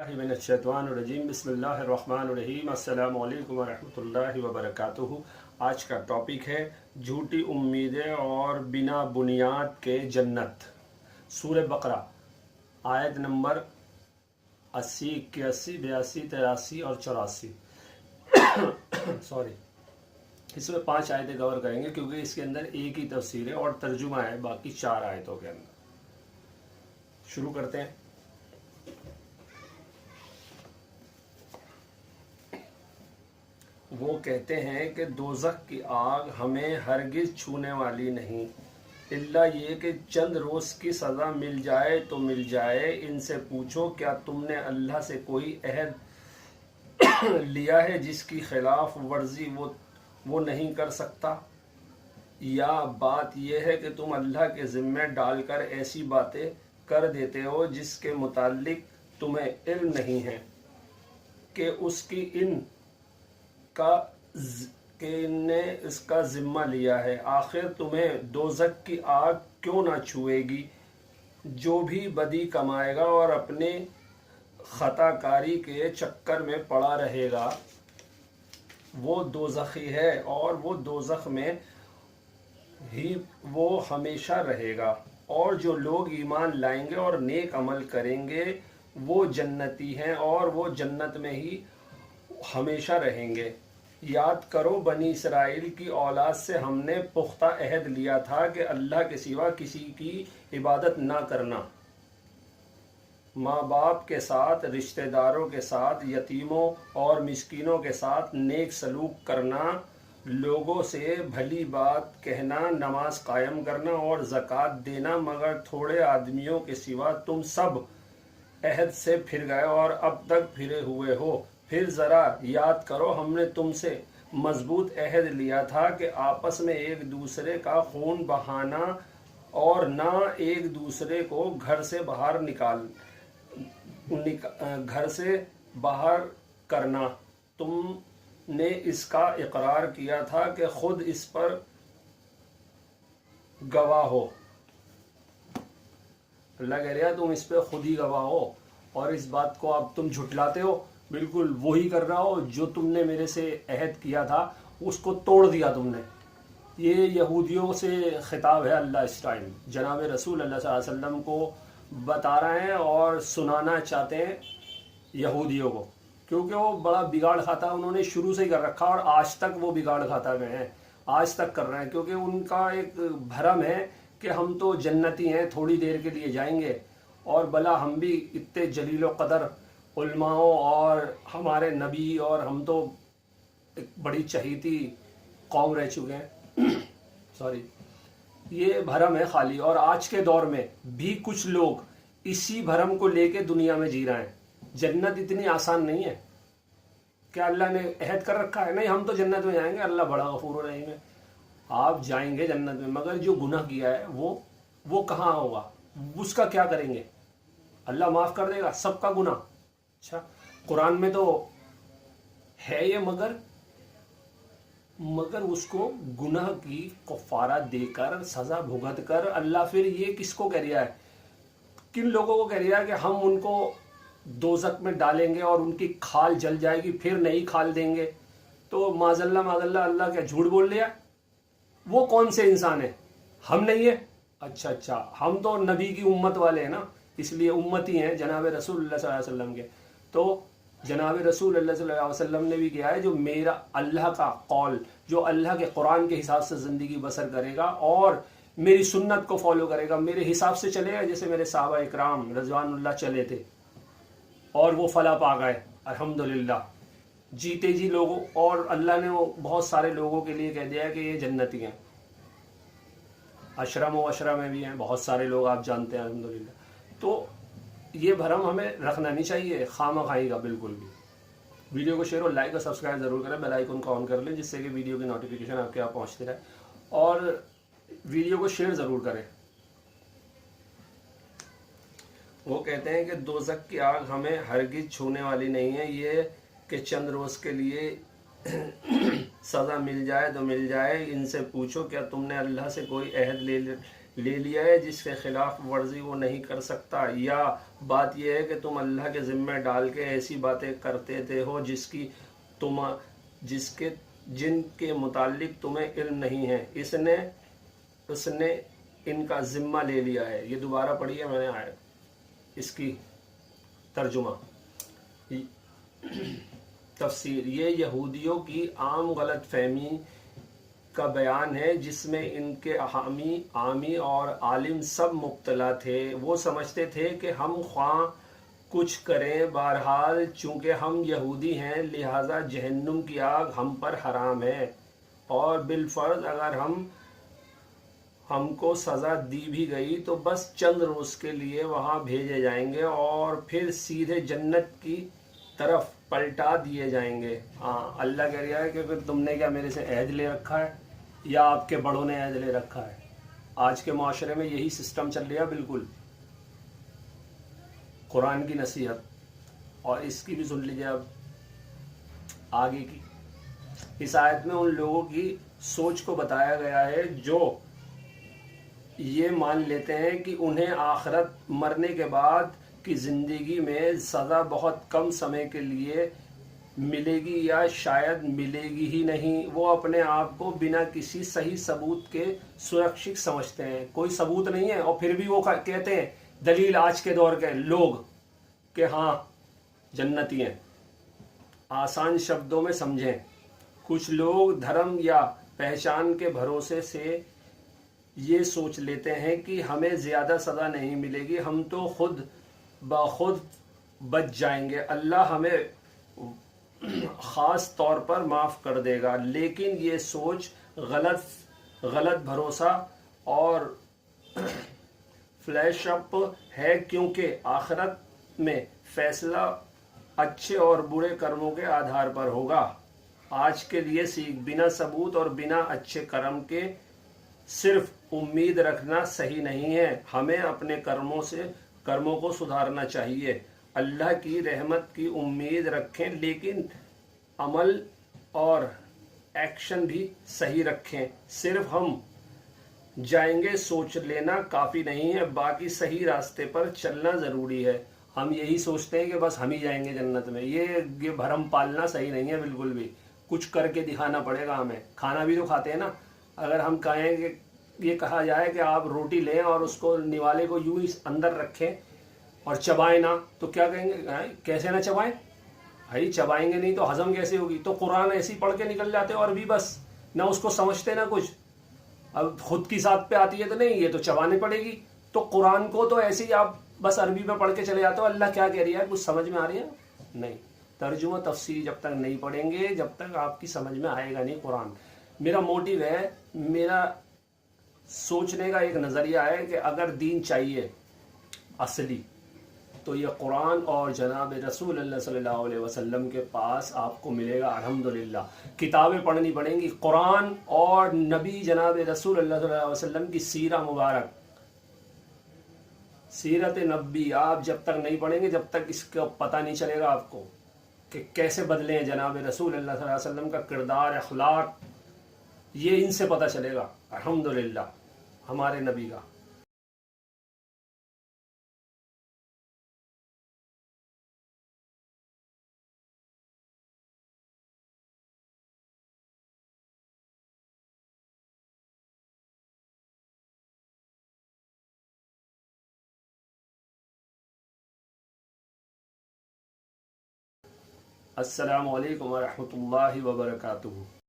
मिनश्शैतानिर्रजीम बिस्मिल्लाहिर्रहमानिर्रहीम अस्सलामु अलैकुम वरहमतुल्लाहि वबरकातुहू। आज का टॉपिक है झूठी उम्मीदें और बिना बुनियाद के जन्नत। सूरह बकरा आयत नंबर 80, 81, 82, 83 और 84 सॉरी, इसमें 5 आयतें कवर करेंगे क्योंकि इसके अंदर एक ही तफसीर है और तर्जुमा है बाकी 4 आयतों के अंदर। शुरू करते हैं। वो कहते हैं कि दोज़ख की आग हमें हरगिज़ छूने वाली नहीं, इल्ला ये कि चंद रोज़ की सज़ा मिल जाए तो मिल जाए। इनसे पूछो क्या तुमने अल्लाह से कोई अहद लिया है जिसकी खिलाफ वर्जी वो नहीं कर सकता, या बात यह है कि तुम अल्लाह के ज़िम्मे डालकर ऐसी बातें कर देते हो जिसके मुताल्लिक तुम्हें इल्म नहीं है कि उसकी ने इसका जिम्मा लिया है। आखिर तुम्हें दोज़ख की आग क्यों ना छुएगी। जो भी बदी कमाएगा और अपने खताकारी के चक्कर में पड़ा रहेगा वो दोज़खी है और वो दोज़ख में ही वो हमेशा रहेगा। और जो लोग ईमान लाएंगे और नेक अमल करेंगे वो जन्नती हैं और वो जन्नत में ही हमेशा रहेंगे। याद करो बनी इसराइल की औलाद से हमने पुख्ता अहद लिया था कि अल्लाह के सिवा किसी की इबादत ना करना, माँ बाप के साथ, रिश्तेदारों के साथ, यतीमों और मिस्कीनों के साथ नेक सलूक करना, लोगों से भली बात कहना, नमाज कायम करना और ज़कात देना, मगर थोड़े आदमियों के सिवा तुम सब अहद से फिर गए और अब तक फिरे हुए हो। फिर ज़रा याद करो हमने तुमसे मजबूत अहद लिया था कि आपस में एक दूसरे का खून बहाना और ना एक दूसरे को घर से बाहर करना। तुमने इसका इकरार किया था कि खुद इस पर गवाह हो। अल्लाह कह रहा तुम इस पे खुद ही गवाह हो और इस बात को अब तुम झुटलाते हो। बिल्कुल वही कर रहा हो जो तुमने मेरे से अहद किया था, उसको तोड़ दिया तुमने। ये यहूदियों से खिताब है अल्लाह इस टाइम जनाब रसूल अल्लाह सल्लल्लाहु अलैहि वसल्लम को बता रहे हैं और सुनाना चाहते हैं यहूदियों को, क्योंकि वो बड़ा बिगाड़ खाता उन्होंने शुरू से ही कर रखा और आज तक वो बिगाड़ खाता गए हैं, आज तक कर रहे हैं। क्योंकि उनका एक भरम है कि हम तो जन्नती हैं, थोड़ी देर के लिए जाएंगे और भला हम भी इतने जलील क़दर उलमाओं और हमारे नबी और हम तो एक बड़ी चहीती कौम रह चुके हैं सॉरी, ये भरम है खाली। और आज के दौर में भी कुछ लोग इसी भरम को लेके दुनिया में जी रहे हैं। जन्नत इतनी आसान नहीं है। क्या अल्लाह ने अहद कर रखा है? नहीं, हम तो जन्नत में जाएंगे, अल्लाह बड़ा गफूर रहीम है। आप जाएंगे जन्नत में, मगर जो गुनाह किया है वो कहाँ होगा, उसका क्या करेंगे? अल्लाह माफ़ कर देगा सबका गुनाह? अच्छा, कुरान में तो है ये, मगर उसको गुनाह की कफ़ारा देकर, सज़ा भुगत कर अल्लाह फिर ये किसको कह रहा है, किन लोगों को कह रहा है कि हम उनको दोज़ख में डालेंगे और उनकी खाल जल जाएगी, फिर नई खाल देंगे। तो माज़ल्ला अल्लाह क्या झूठ बोल लिया? वो कौन से इंसान है? हम नहीं है? अच्छा, हम तो नबी की उम्मत वाले हैं ना, इसलिए उम्मती हैं जनाब रसूल सल्लल्लाहु अलैहि वसल्लम के। तो जनाब रसूल सल्लल्लाहु अलैहि वसल्लम ने भी किया है जो मेरा अल्लाह का कौल, जो अल्लाह के कुरान के हिसाब से ज़िंदगी बसर करेगा और मेरी सुन्नत को फॉलो करेगा, मेरे हिसाब से चलेगा, जैसे मेरे सहाबा इकराम रज़वानुल्लाह चले थे और वो फला पा गए अल्हम्दुलिल्लाह जीते जी लोगों। और अल्लाह ने वो बहुत सारे लोगों के लिए कह दिया है कि ये जन्नती हैं। अशरम व अशरा में भी हैं बहुत सारे लोग, आप जानते हैं अल्हम्दुलिल्लाह। तो ये भरम हमें रखना नहीं चाहिए खामखाई का बिल्कुल भी। वीडियो को शेयर और लाइक और सब्सक्राइब ज़रूर करें, बेल आइकन को ऑन कर लें जिससे कि वीडियो की नोटिफिकेशन आपके यहाँ पहुँचती रहे, और वीडियो को शेयर ज़रूर करें। वो कहते हैं कि दोज़ख की आग हमें हरगिज़ छूने वाली नहीं है, ये कि चंद रोज़ के लिए सज़ा मिल जाए तो मिल जाए। इनसे पूछो क्या तुमने अल्लाह से कोई अहद لے لیا ہے جس کے خلاف ورزی وہ نہیں کر سکتا، یا بات یہ ہے کہ تم اللہ کے ذمہ ڈال کے ایسی باتیں کرتے تھے ہو جن کے متعلق تمہیں علم نہیں ہے، اس نے ان کا ذمہ لے لیا ہے۔ یہ دوبارہ پڑھی ہے میں نے آیت، اس کی ترجمہ تفسیر۔ یہ یہودیوں کی عام غلط فہمی کا بیان ہے جس میں ان کے عامی اور عالم سب مبتلا تھے۔ وہ سمجھتے تھے کہ ہم خواہ کچھ کریں، بہرحال چونکہ ہم یہودی ہیں لہذا جہنم کی آگ ہم پر حرام ہے، اور بالفرض اگر ہم کو سزا دی بھی گئی تو بس چند روز کے لیے وہاں بھیجے جائیں گے اور پھر سیدھے جنت کی طرف پلٹا دیے جائیں گے۔ اللہ کہہ رہا ہے کہ پھر تم نے کیا میرے سے عہد لے رکھا ہے یا آپ کے بڑوں نے عہد لے رکھا ہے؟ آج کے معاشرے میں یہی سسٹم چل رہا ہے بالکل۔ قرآن کی نصیحت، اور اس کی بھی سن لیجیے اب آگے کی۔ اس آیت میں ان لوگوں کی سوچ کو بتایا گیا ہے جو یہ مان لیتے ہیں کہ انہیں آخرت مرنے کے بعد کی زندگی میں سزا بہت کم سمے کے لیے ملے گی یا شاید ملے گی ہی نہیں۔ وہ اپنے آپ کو بنا کسی صحیح ثبوت کے سرکشت سمجھتے ہیں، کوئی ثبوت نہیں ہے، اور پھر بھی وہ کہتے ہیں دلیل آج کے دور کے لوگ کہ ہاں جنتی ہیں۔ آسان شبدوں میں سمجھیں، کچھ لوگ دھرم یا پہچان کے بھروسے سے یہ سوچ لیتے ہیں کہ ہمیں زیادہ سزا نہیں ملے گی، ہم تو خود بخود بچ جائیں گے، اللہ ہمیں خاص طور پر معاف کر دے گا۔ لیکن یہ سوچ غلط بھروسہ اور فلیش اپ ہے، کیونکہ آخرت میں فیصلہ اچھے اور برے کرموں کے آدھار پر ہوگا۔ آج کے لیے سیکھ، بنا ثبوت اور بنا اچھے کرم کے صرف امید رکھنا صحیح نہیں ہے، ہمیں اپنے کرموں کو سدھارنا چاہیے۔ اللہ کی رحمت کی امید رکھیں، لیکن عمل اور ایکشن بھی صحیح رکھیں۔ صرف ہم جائیں گے سوچ لینا کافی نہیں ہے، باقی صحیح راستے پر چلنا ضروری ہے۔ ہم یہی سوچتے ہیں کہ بس ہم ہی جائیں گے جنت میں، یہ بھرم پالنا صحیح نہیں ہے بالکل بھی، کچھ کر کے دکھانا پڑے گا ہمیں۔ کھانا بھی تو کھاتے ہیں نا، اگر ہم کہیں کہ یہ کہا جائے کہ آپ روٹی لیں اور اس کو نوالے کو یوں ہی اندر رکھیں اور چبائیں نہ، تو کیا کہیں گے؟ کیسے نہ چبائیں بھائی؟ چبائیں گے نہیں تو ہضم کیسے ہوگی؟ تو قرآن ایسے ہی پڑھ کے نکل جاتے اور بھی بس نہ اس کو سمجھتے نہ کچھ۔ اب خود کی ذات پہ آتی ہے تو نہیں، یہ تو چبانی پڑے گی۔ تو قرآن کو تو ایسے ہی آپ بس عربی میں پڑھ کے چلے جاتے ہو، اللہ کیا کہہ رہی ہے کچھ سمجھ میں آ رہی ہے؟ نہیں۔ ترجمہ تفسیر جب تک نہیں پڑھیں گے، جب تک آپ کی سمجھ میں آئے گا نہیں قرآن۔ میرا موٹیو ہے، میرا سوچنے کا ایک نظریہ ہے کہ اگر دین چاہیے اصلی تو یہ قرآن اور جناب رسول اللہ صلی اللہ علیہ وسلم کے پاس آپ کو ملے گا۔ الحمدللہ کتابیں پڑھنی پڑیں گی، قرآن اور نبی جناب رسول اللہ صلی اللہ علیہ وسلم کی سیرہ مبارک، سیرت نبی آپ جب تک نہیں پڑھیں گے، جب تک اس کا پتہ نہیں چلے گا آپ کو کہ کیسے بدلے ہیں جناب رسول اللہ صلی اللہ علیہ وسلم کا کردار، اخلاق، یہ ان سے پتہ چلے گا الحمدللہ ہمارے نبی کا۔ السلام علیکم ورحمۃ اللہ وبرکاتہ۔